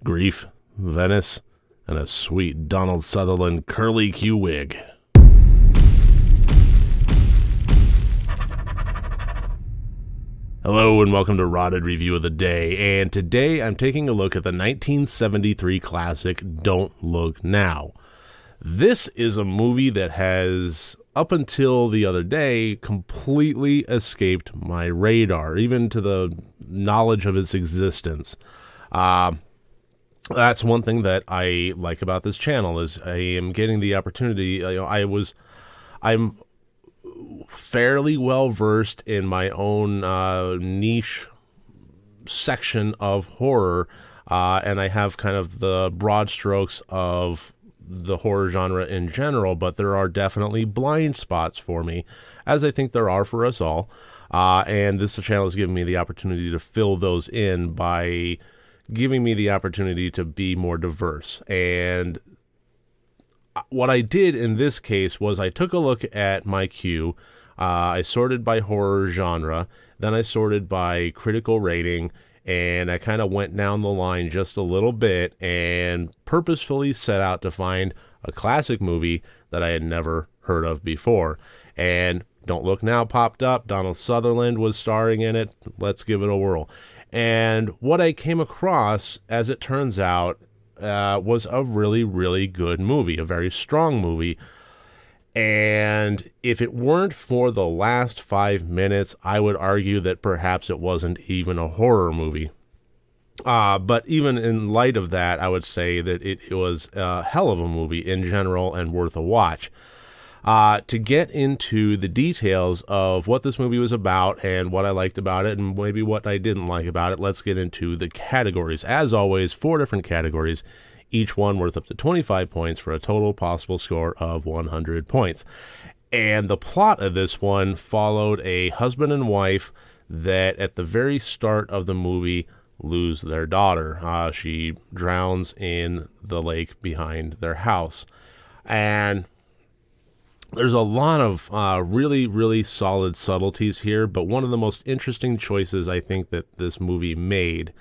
grief, Venice, and a sweet Donald Sutherland curly Q wig. Hello and welcome to RotD Review of the Day, and today I'm taking a look at the 1973 classic Don't Look Now. This is a movie that has, up until the other day, completely escaped my radar, even to the knowledge of its existence. That's one thing that I like about this channel, is I am getting the opportunity. I'm fairly well versed in my own niche section of horror, and I have kind of the broad strokes of the horror genre in general, but there are definitely blind spots for me, as I think there are for us all, and this channel has given me the opportunity to fill those in by giving me the opportunity to be more diverse. And what I did in this case was I took a look at my queue. I sorted by horror genre, then I sorted by critical rating, and I kind of went down the line just a little bit and purposefully set out to find a classic movie that I had never heard of before. And Don't Look Now popped up. Donald Sutherland was starring in it. Let's give it a whirl. And what I came across, as it turns out, was a really, really good movie, a very strong movie. And if it weren't for the last 5 minutes, I would argue that perhaps it wasn't even a horror movie. But even in light of that, I would say that it was a hell of a movie in general and worth a watch. To get into the details of what this movie was about and what I liked about it and maybe what I didn't like about it, let's get into the categories. As always, 4 different categories, each one worth up to 25 points for a total possible score of 100 points. And the plot of this one followed a husband and wife that at the very start of the movie lose their daughter. She drowns in the lake behind their house. And there's a lot of really, really solid subtleties here, but one of the most interesting choices I think that this movie made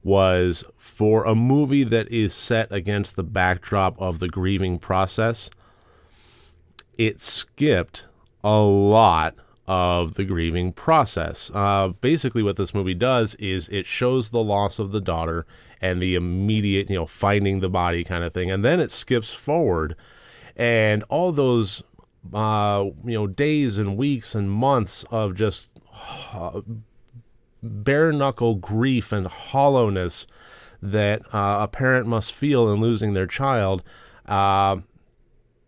was, for a movie that is set against the backdrop of the grieving process, it skipped a lot of the grieving process. Basically what this movie does is it shows the loss of the daughter and the immediate, finding the body kind of thing, and then it skips forward, and all those days and weeks and months of just bare-knuckle grief and hollowness that a parent must feel in losing their child,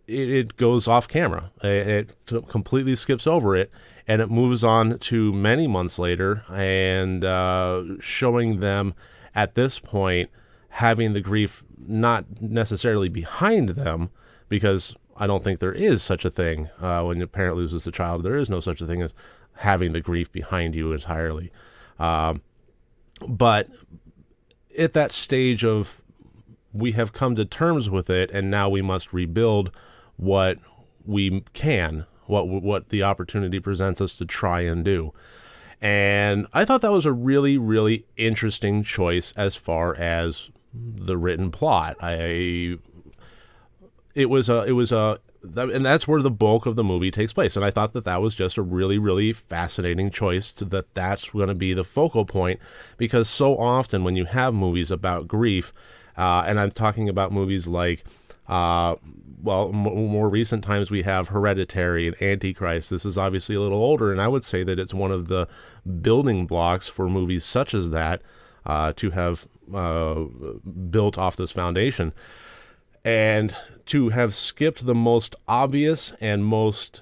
it goes off camera. It completely skips over it, and it moves on to many months later, and showing them at this point having the grief not necessarily behind them, because I don't think there is such a thing. When a parent loses a child, there is no such a thing as having the grief behind you entirely. But at that stage of, we have come to terms with it, and now we must rebuild what we can, what the opportunity presents us to try and do. And I thought that was a really, really interesting choice as far as the written plot. And that's where the bulk of the movie takes place. And I thought that was just a really, really fascinating choice, that's going to be the focal point, because so often when you have movies about grief, and I'm talking about movies like, more recent times we have Hereditary and Antichrist. This is obviously a little older, and I would say that it's one of the building blocks for movies such as that, to have built off this foundation. And to have skipped the most obvious and most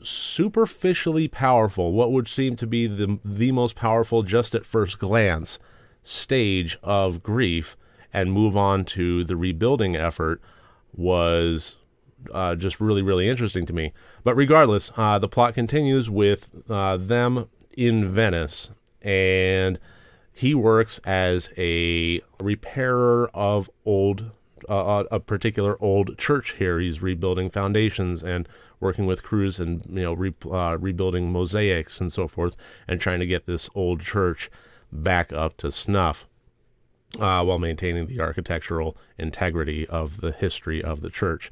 superficially powerful, what would seem to be the most powerful just at first glance stage of grief, and move on to the rebuilding effort was just really, really interesting to me. But regardless, the plot continues with them in Venice, and he works as a repairer of a particular old church here. He's rebuilding foundations and working with crews and rebuilding mosaics and so forth, and trying to get this old church back up to snuff. while maintaining the architectural integrity of the history of the church.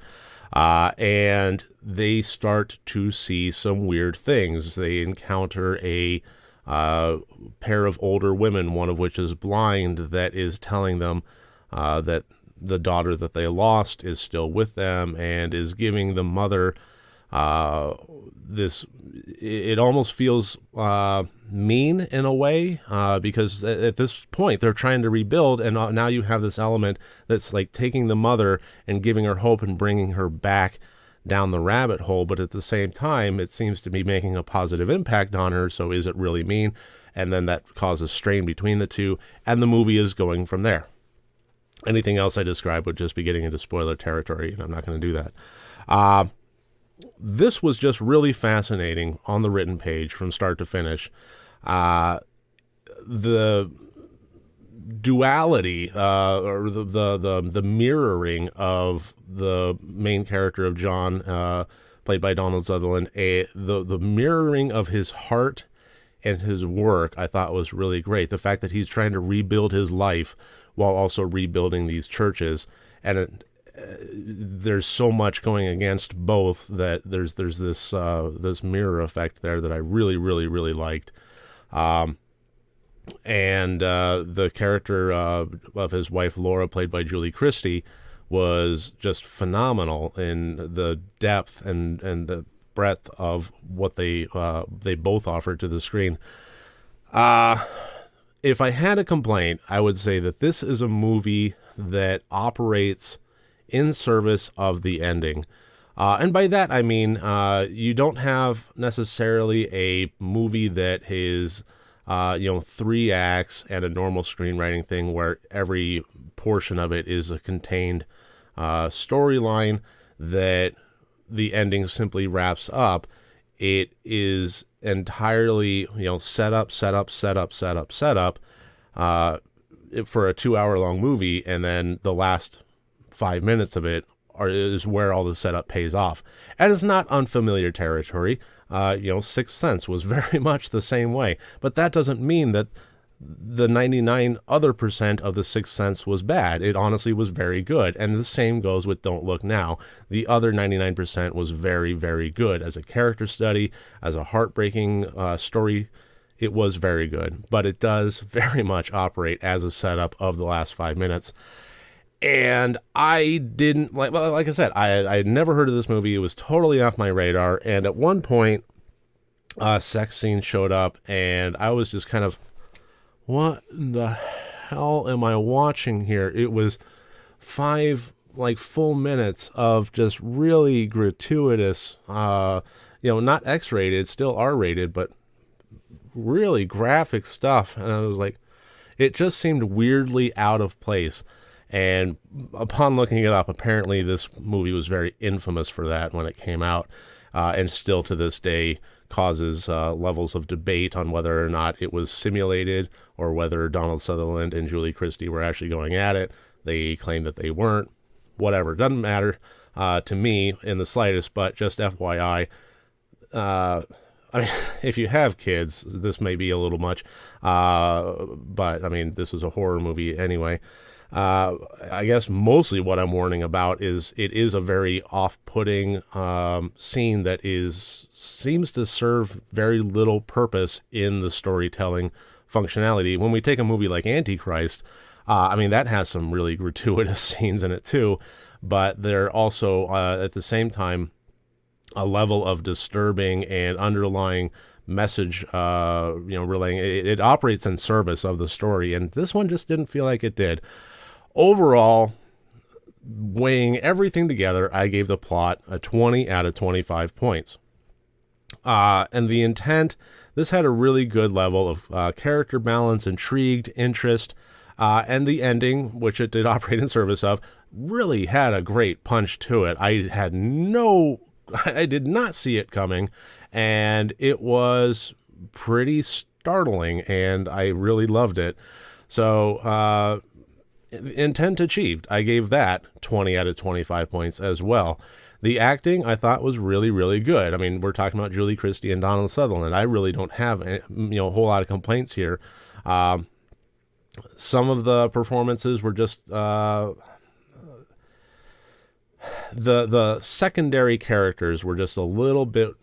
And they start to see some weird things. They encounter a pair of older women, one of which is blind, that is telling them that the daughter that they lost is still with them, and is giving the mother this. It almost feels mean in a way, because at this point they're trying to rebuild, and now you have this element that's like taking the mother and giving her hope and bringing her back down the rabbit hole, but at the same time it seems to be making a positive impact on her. So is it really mean? And then that causes strain between the two, and the movie is going from there. Anything else I describe would just be getting into spoiler territory, and I'm not going to do that. This was just really fascinating on the written page from start to finish. The duality, or the mirroring of the main character of John, played by Donald Sutherland, the mirroring of his heart and his work, I thought was really great. The fact that he's trying to rebuild his life while also rebuilding these churches, and there's so much going against both that there's this mirror effect there that I really, really, really liked. And the character of his wife Laura, played by Julie Christie, was just phenomenal in the depth and the breadth of what they both offered to the screen. If I had a complaint, I would say that this is a movie that operates in service of the ending. And by that, I mean, you don't have necessarily a movie that is, 3 acts and a normal screenwriting thing where every portion of it is a contained storyline that the ending simply wraps up. It is entirely, set up for a 2-hour-long movie, and then the last 5 minutes of it is where all the setup pays off. And it's not unfamiliar territory. Sixth Sense was very much the same way. But that doesn't mean that the 99% of the Sixth Sense was bad. It honestly was very good. And the same goes with Don't Look Now. The other 99% was very, very good. As a character study, as a heartbreaking story, it was very good. But it does very much operate as a setup of the last 5 minutes. And I didn't, like I said, I had never heard of this movie. It was totally off my radar. And at one point, a sex scene showed up, and I was just kind of, what the hell am I watching here? It was 5 full minutes of just really gratuitous, not X-rated, still R-rated, but really graphic stuff. And I was like, it just seemed weirdly out of place. And upon looking it up, apparently this movie was very infamous for that when it came out, and still to this day causes levels of debate on whether or not it was simulated or whether Donald Sutherland and Julie Christie were actually going at it. They claim that they weren't. Whatever, doesn't matter to me in the slightest, but just FYI, I mean, if you have kids, this may be a little much, but I mean, this is a horror movie anyway. I guess mostly what I'm warning about is it is a very off-putting scene that seems to serve very little purpose in the storytelling functionality. When we take a movie like Antichrist, that has some really gratuitous scenes in it too, but they're also at the same time a level of disturbing and underlying message, relaying. It operates in service of the story, and this one just didn't feel like it did. Overall, weighing everything together, I gave the plot a 20 out of 25 points. And the intent, this had a really good level of character balance, intrigued, interest, and the ending, which it did operate in service of, really had a great punch to it. I did not see it coming, and it was pretty startling, and I really loved it. So, intent achieved. I gave that 20 out of 25 points as well. The acting, I thought, was really, really good. I mean, we're talking about Julie Christie and Donald Sutherland. I really don't have a whole lot of complaints here. Some of the performances were just the secondary characters were just a little bit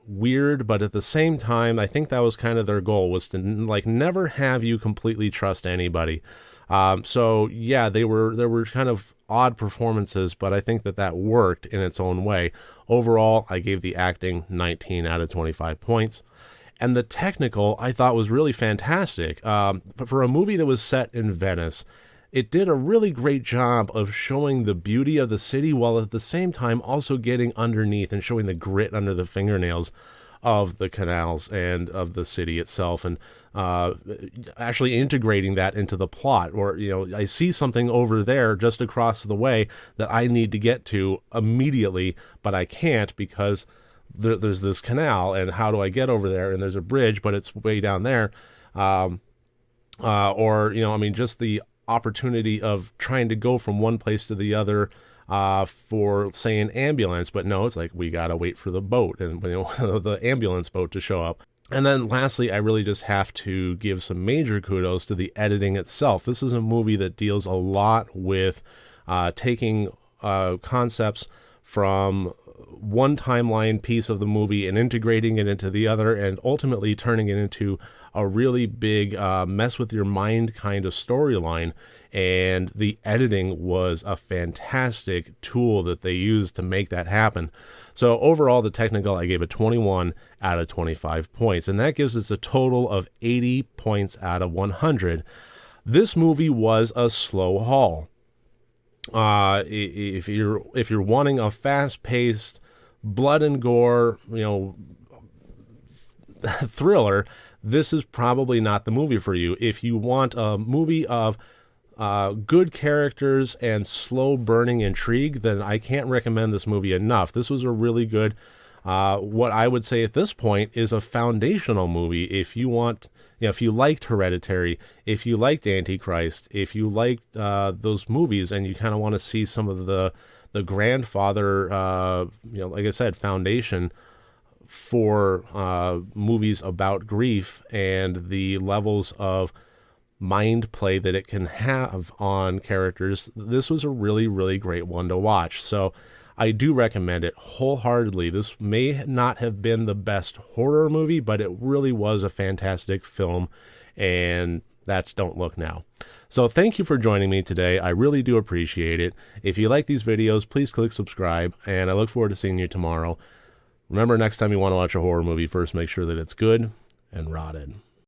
weird, but at the same time, I think that was kind of their goal, was to like never have you completely trust anybody. So yeah, there were kind of odd performances, but I think that worked in its own way. Overall, I gave the acting 19 out of 25 points. And the technical, I thought, was really fantastic. But for a movie that was set in Venice, it did a really great job of showing the beauty of the city while at the same time also getting underneath and showing the grit under the fingernails of the canals and of the city itself, and actually integrating that into the plot. Or, I see something over there just across the way that I need to get to immediately, but I can't because there's this canal, and how do I get over there? And there's a bridge, but it's way down there. Or, just the opportunity of trying to go from one place to the other for, say, an ambulance. But no, it's like we got to wait for the boat and the ambulance boat to show up. And then lastly, I really just have to give some major kudos to the editing itself. This is a movie that deals a lot with taking concepts from one timeline piece of the movie and integrating it into the other, and ultimately turning it into a really big mess with your mind kind of storyline. And the editing was a fantastic tool that they used to make that happen. So overall, the technical, I gave it 21 out of 25 points, and that gives us a total of 80 points out of 100. This movie was a slow haul. If you're wanting a fast-paced, blood and gore, thriller, this is probably not the movie for you. If you want a movie of good characters and slow burning intrigue, then I can't recommend this movie enough. This was a really good, what I would say at this point is a foundational movie. If you want, if you liked Hereditary, if you liked Antichrist, if you liked those movies, and you kind of want to see some of the grandfather, like I said, foundation for movies about grief and the levels of mind play that it can have on characters, this was a really, really great one to watch. So I do recommend it wholeheartedly. This may not have been the best horror movie, but it really was a fantastic film, and that's Don't Look Now. So thank you for joining me today. I really do appreciate it. If you like these videos, please click subscribe, and I look forward to seeing you tomorrow. Remember, next time you want to watch a horror movie, first make sure that it's good and rotted.